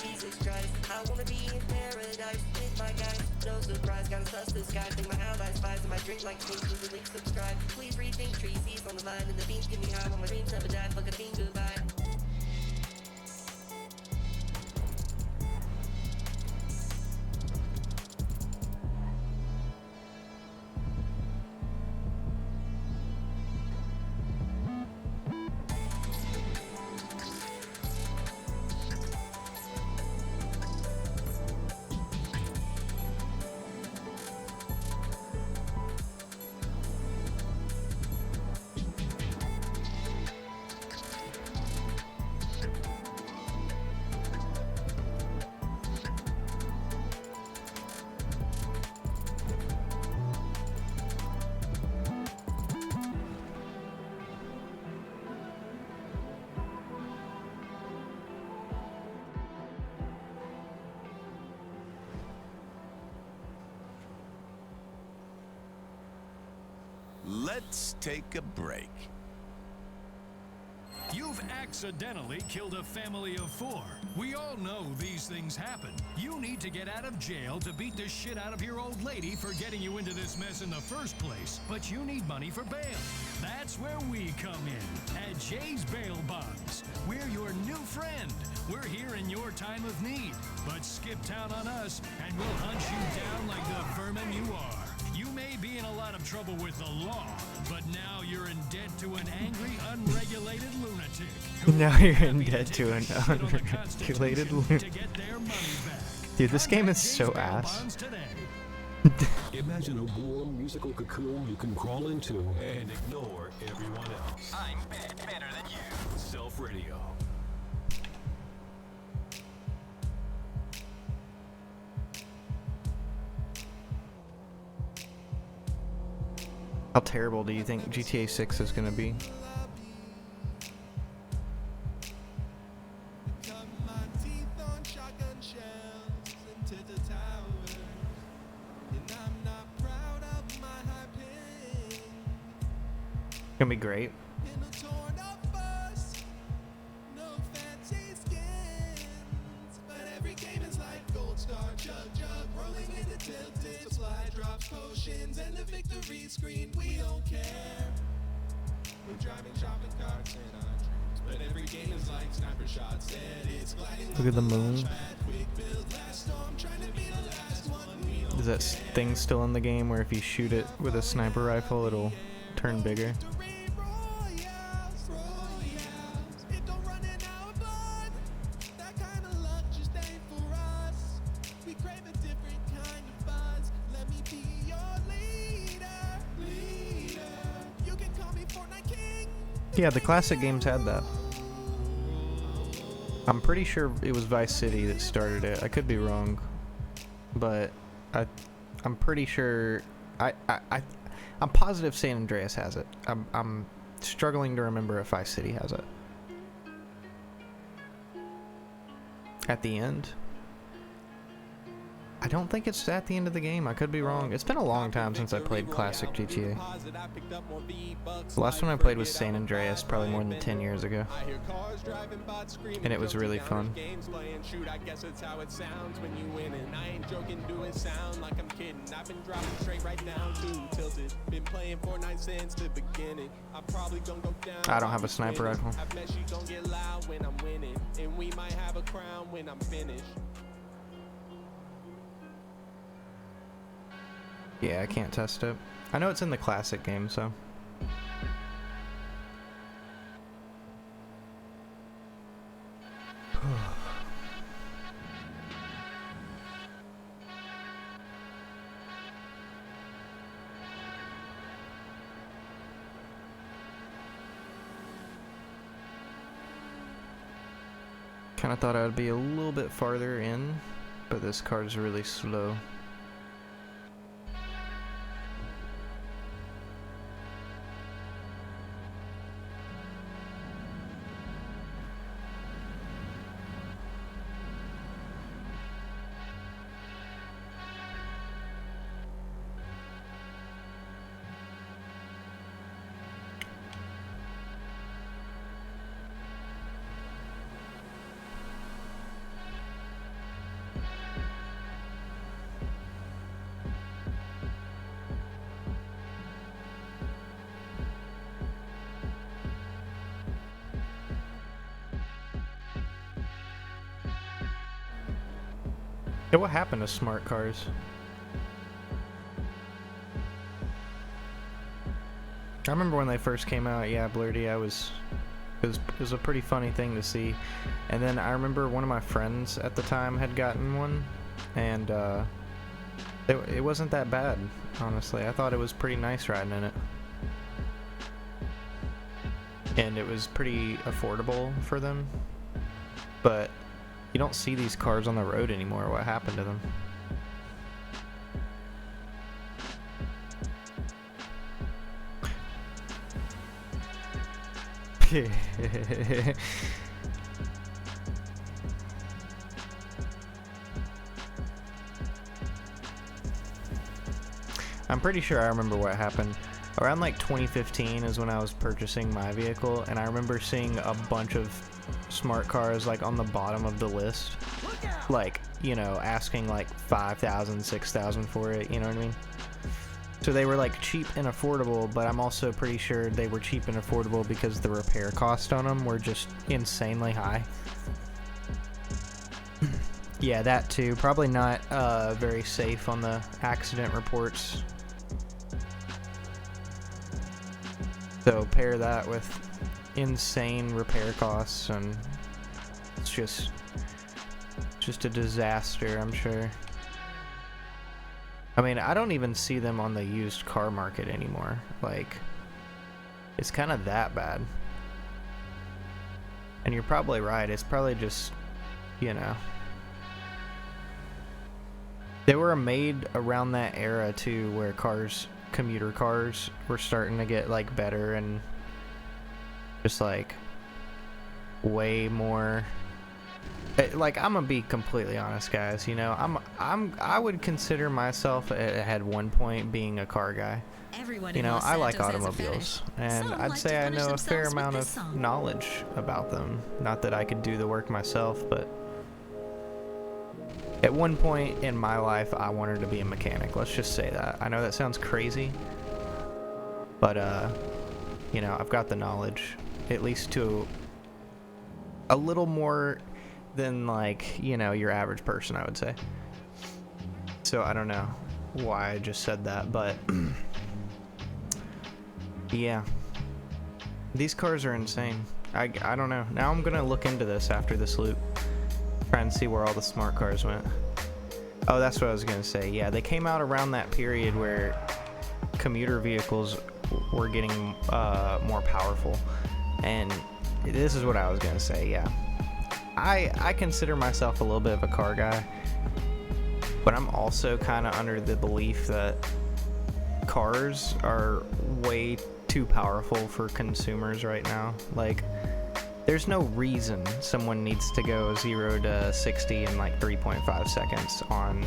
Jesus Christ, I wanna be in paradise with my guys. No surprise, gotta touch the sky. Think my allies spies and my drink like pink. Please the link subscribe. Please rethink trees, seeds on the line, and the beans give me high. While my dreams never die, fuck a thing goodbye. Let's take a break. You've accidentally killed a family of 4. We all know these things happen. You need to get out of jail to beat the shit out of your old lady for getting you into this mess in the first place, but you need money for bail. That's where we come in, at Jay's Bail Bonds. We're your new friend. We're here in your time of need, but skip town on us and we'll hunt you down like the vermin you are. You may be in a lot of trouble with the law, but now you're in debt to an angry, unregulated lunatic. Now you're in debt to an unregulated lunatic. Dude, this game is so ass. Imagine a warm musical cocoon you can crawl into and ignore everyone else. I'm better than you. Self-radio. How terrible do you think GTA 6 is gonna be? Gonna be great. Potions and the victory screen, we don't care. We're driving shopping carts in our dreams, but every game is like sniper shots and it's gliding. Look at the moon. Is that thing still in the game where if you shoot it with a sniper rifle it'll turn bigger? That kind of luck just ain't for us. We crave a different Yeah, the classic games had that. I'm pretty sure it was Vice City that started it. I could be wrong, but I'm pretty sure. I'm positive San Andreas has it. I'm struggling to remember if Vice City has it. At the end? I don't think it's at the end of the game. I could be wrong. It's been a long time since I played classic GTA. The last one I played was San Andreas, probably more than 10 years ago. And it was really fun. I don't have a sniper rifle. Yeah, I can't test it. I know it's in the classic game, so. Kind of thought I would be a little bit farther in, but this card's really slow. Yeah, what happened to smart cars? I remember when they first came out, yeah, Blurdy, it was a pretty funny thing to see. And then I remember one of my friends at the time had gotten one, and it wasn't that bad, honestly. I thought it was pretty nice riding in it. And it was pretty affordable for them. But you don't see these cars on the road anymore. What happened to them? I'm pretty sure I remember what happened. Around like 2015 is when I was purchasing my vehicle, and I remember seeing a bunch of smart cars like on the bottom of the list, like, you know, asking like 5,000, 6,000 for it, you know what I mean? So they were like cheap and affordable, but I'm also pretty sure they were cheap and affordable because the repair cost on them were just insanely high. Yeah, that too. Probably not very safe on the accident reports. So pair that with insane repair costs, and it's just a disaster, I'm sure. I mean, I don't even see them on the used car market anymore. Like, it's kind of that bad. And you're probably right. It's probably just, you know. They were made around that era too, where commuter cars were starting to get like better and just like way more. Like, I'm gonna be completely honest, guys. You know, I would consider myself at one point being a car guy. You know, I like automobiles, and I'd say I know a fair amount of knowledge about them. Not that I could do the work myself, but at one point in my life, I wanted to be a mechanic. Let's just say that. I know that sounds crazy, but you know, I've got the knowledge, at least to a little more than, like, you know, your average person, I would say. So I don't know why I just said that, but yeah, these cars are insane. I don't know. Now I'm gonna look into this after this loop, try and see where all the smart cars went. Oh, that's what I was gonna say. Yeah, they came out around that period where commuter vehicles were getting more powerful. And this is what I was gonna say. Yeah, I consider myself a little bit of a car guy, but I'm also kind of under the belief that cars are way too powerful for consumers right now. Like, there's no reason someone needs to go 0 to 60 in like 3.5 seconds on,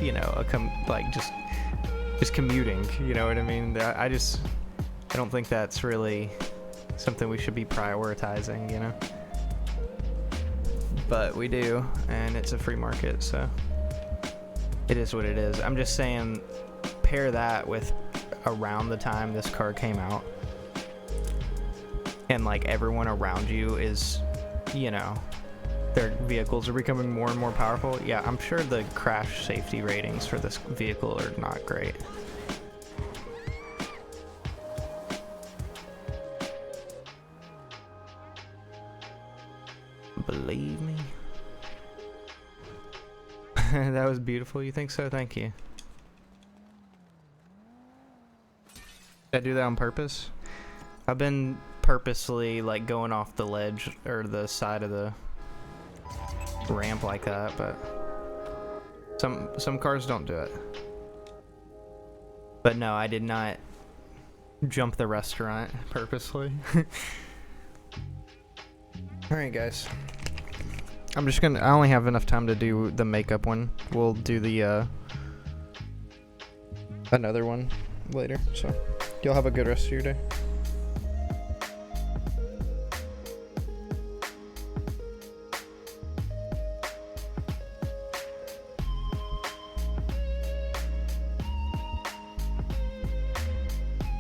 you know, just commuting. You know what I mean? I don't think that's really something we should be prioritizing, you know? But we do, and it's a free market, so it is what it is. I'm just saying, pair that with around the time this car came out, and like everyone around you is, you know, their vehicles are becoming more and more powerful. Yeah, I'm sure the crash safety ratings for this vehicle are not great. Believe me. That was beautiful. You think so? Thank you. Did I do that on purpose? I've been purposely like going off the ledge or the side of the ramp like that, but some cars don't do it. But no, I did not jump the restaurant purposely. Alright guys, I only have enough time to do the makeup one. We'll do the another one later, so y'all have a good rest of your day.